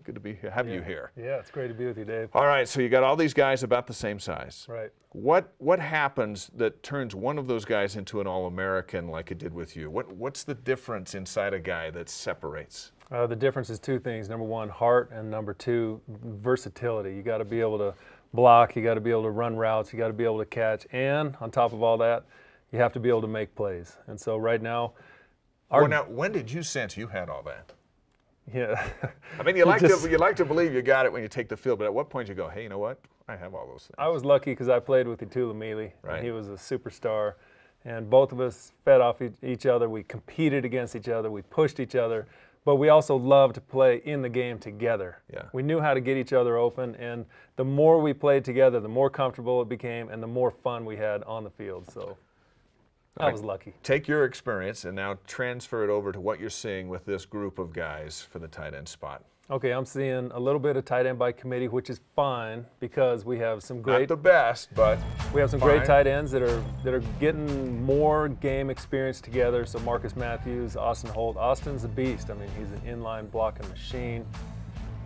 Good to have you here. Yeah, it's great to be with you, Dave. All right, so you got all these guys about the same size. Right. What happens that turns one of those guys into an All-American like it did with you? What's the difference inside a guy that separates? The difference is two things. Number one, heart, and number two, versatility. You got to be able to block, you got to be able to run routes, you got to be able to catch, and on top of all that, you have to be able to make plays. And so right now, well, now, when did you sense you had all that? Yeah. I mean, you like to believe you got it when you take the field, but at what point you go, hey, you know what? I have all those things. I was lucky because I played with Itula Mealy, right. And he was a superstar, and both of us fed off each other. We competed against each other, we pushed each other, but we also loved to play in the game together. Yeah. We knew how to get each other open, and the more we played together, the more comfortable it became, and the more fun we had on the field. So I was lucky. Take your experience and now transfer it over to what you're seeing with this group of guys for the tight end spot. Okay, I'm seeing a little bit of tight end by committee, which is fine because we have some great. Not the best, but we have some fine. great tight ends that are getting more game experience together. So Marcus Matthews, Austin Holt. Austin's a beast. I mean, he's an inline blocking machine.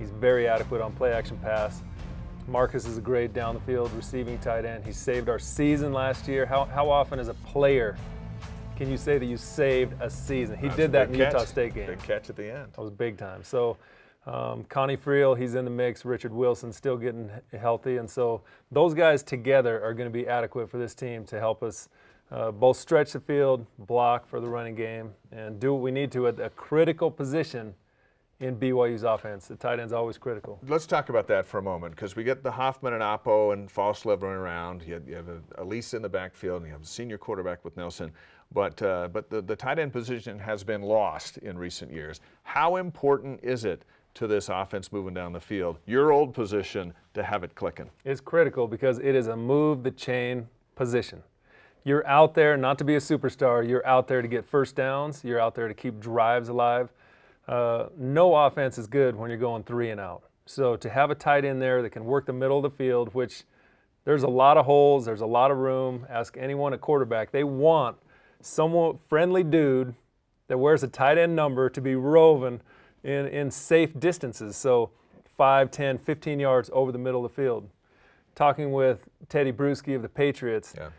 He's very adequate on play action pass. Marcus is a great down the field receiving tight end. He saved our season last year. How often as a player can you say that you saved a season? He did that in the Utah State game. Big catch at the end. That was big time. So Connie Friel, he's in the mix. Richard Wilson still getting healthy. And so those guys together are going to be adequate for this team to help us both stretch the field, block for the running game, and do what we need to at a critical position in BYU's offense. The tight end's always critical. Let's talk about that for a moment, because we get the Hoffman and Oppo and Falslev running around. You have Elise in the backfield, and you have a senior quarterback with Nelson. But the tight end position has been lost in recent years. How important is it to this offense moving down the field, your old position, to have it clicking? It's critical because it is a move the chain position. You're out there not to be a superstar. You're out there to get first downs. You're out there to keep drives alive. No offense is good when you're going 3 and out. So to have a tight end there that can work the middle of the field, which there's a lot of holes, there's a lot of room. Ask anyone at quarterback. They want some friendly dude that wears a tight end number to be roving in safe distances. So 5, 10, 15 yards over the middle of the field. Talking with Teddy Bruschi of the Patriots, yeah.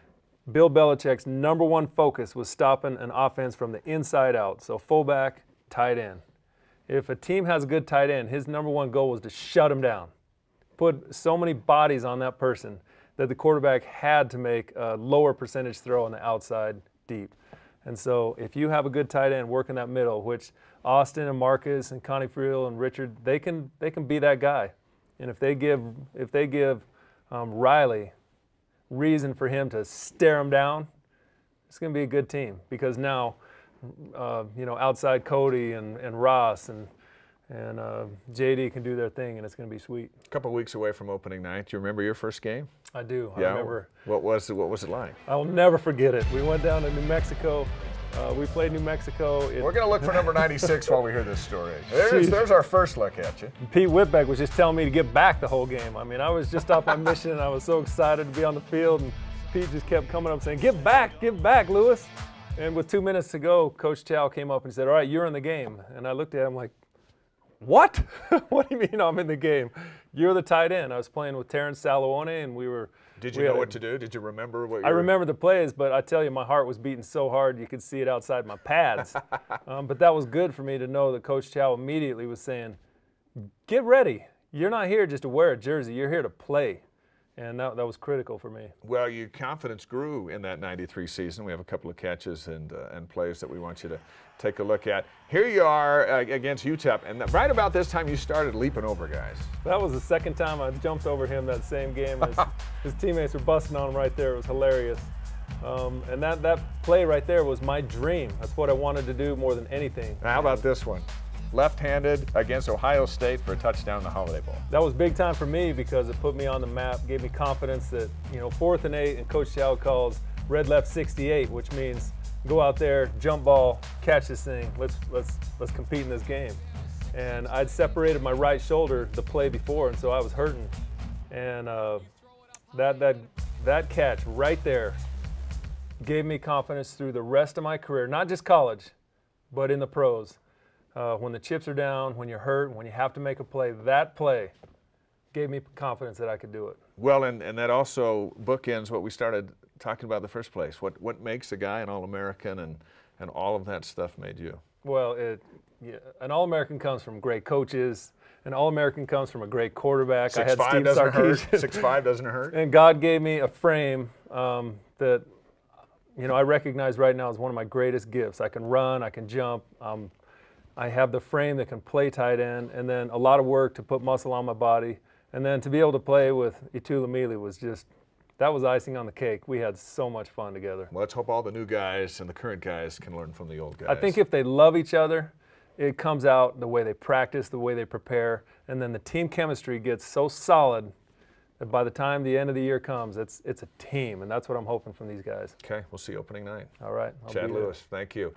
Bill Belichick's #1 focus was stopping an offense from the inside out. So fullback, tight end. If a team has a good tight end, his #1 goal was to shut him down. Put so many bodies on that person that the quarterback had to make a lower percentage throw on the outside deep. And so if you have a good tight end working that middle, which Austin and Marcus and Connie Friel and Richard, they can be that guy. And if they give Riley reason for him to stare him down, it's going to be a good team, because now outside Cody and Ross and JD can do their thing, and it's going to be sweet. A couple of weeks away from opening night. Do you remember your first game? I do. Yeah. I remember. What was it like? I'll never forget it. We went down to New Mexico. We played New Mexico. We're going to look for number 96 while we hear this story. There's our first look at you. Pete Whitbeck was just telling me to get back the whole game. I mean, I was just off my mission, and I was so excited to be on the field, and Pete just kept coming up saying, get back, Lewis. And with 2 minutes to go, Coach Chow came up and said, all right, you're in the game. And I looked at him like, what? What do you mean I'm in the game? You're the tight end. I was playing with Terrence Salomone, and we were. Did you know what to do? Did you remember what you I remember the plays, but I tell you, my heart was beating so hard you could see it outside my pads. But that was good for me to know that Coach Chow immediately was saying, get ready. You're not here just to wear a jersey. You're here to play. And that was critical for me. Well, your confidence grew in that '93 season. We have a couple of catches and plays that we want you to take a look at. Here you are against UTEP, and right about this time you started leaping over guys. That was the second time I jumped over him that same game. His teammates were busting on him right there. It was hilarious. And that play right there was my dream. That's what I wanted to do more than anything. Now, how about this one? Left-handed against Ohio State for a touchdown in the Holiday Bowl. That was big time for me because it put me on the map, gave me confidence that, 4th and 8, and Coach Chow calls red left 68, which means go out there, jump ball, catch this thing. Let's compete in this game. And I'd separated my right shoulder the play before, and so I was hurting. And that catch right there gave me confidence through the rest of my career, not just college, But in the pros, when the chips are down, when you're hurt, when you have to make a play, that play gave me confidence that I could do it. Well, and that also bookends what we started talking about in the first place. What makes a guy an All-American, and all of that stuff made you? Well, an All-American comes from great coaches. An All-American comes from a great quarterback. 6'5" doesn't hurt. 6'5" doesn't hurt. And God gave me a frame that, you know, I recognize right now as one of my greatest gifts. I can run, I can jump. I have the frame that can play tight end, and then a lot of work to put muscle on my body. And then to be able to play with Itulamili was just, that was icing on the cake. We had so much fun together. Well, let's hope all the new guys and the current guys can learn from the old guys. I think if they love each other, it comes out the way they practice, the way they prepare, and then the team chemistry gets so solid that by the time the end of the year comes, it's a team, and that's what I'm hoping from these guys. Okay, we'll see you opening night. All right. Chad Lewis, thank you.